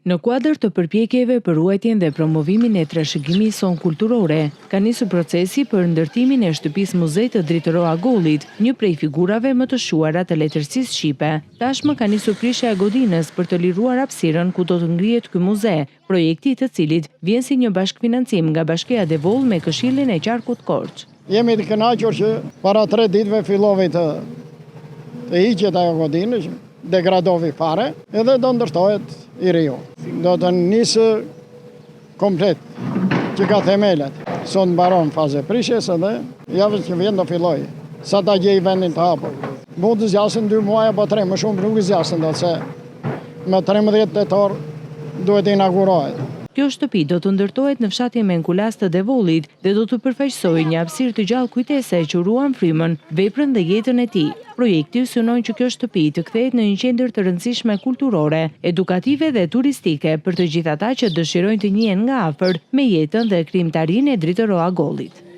Në kuadër të përpjekjeve për ruajtjen dhe promovimin e trashëgimisë son kulturore, ka nisur procesi për ndërtimin e shtëpisë muze të Dritoroa Gollit, një prej figurave më të shuara të letërsisë shqipe. Tashmë ka nisur prishja e godinës për të liruar hapësirën ku do të ngrihet ky muze, projekti i të cilit vjen si një bashkëfinancim nga Bashkia Devoll me Këshillin e Qarkut Korç. Jemi të kënaqur që para 3 ditëve filloi të hiqet ajo godinë, degradovi fare, edhe do ndërtohet i riu. Do të nisë komplet që ka themelet. Sot mbaron fazë prishjes edhe javën që vjen do filloj. Sa ta gjej vendin të hapur. Mund të zgjasin 2 muaj apo 3, më shumë nuk zgjasin dot se më 13 tetor duhet të inaugurohet. Kjo shtëpi do të ndërtohet në fshatin Menkulas të Devollit dhe do të përfaqësojë një hapësirë të gjallë kujtese që ruan frymën, veprën dhe jetën e tij. Projekti synon që kjo shtëpi të kthehet në një qendër të rëndësishme kulturore, edukative dhe turistike për të gjithë ata që dëshirojnë të njihen nga afër me jetën dhe krijimtarinë e Dritoroa Gollit.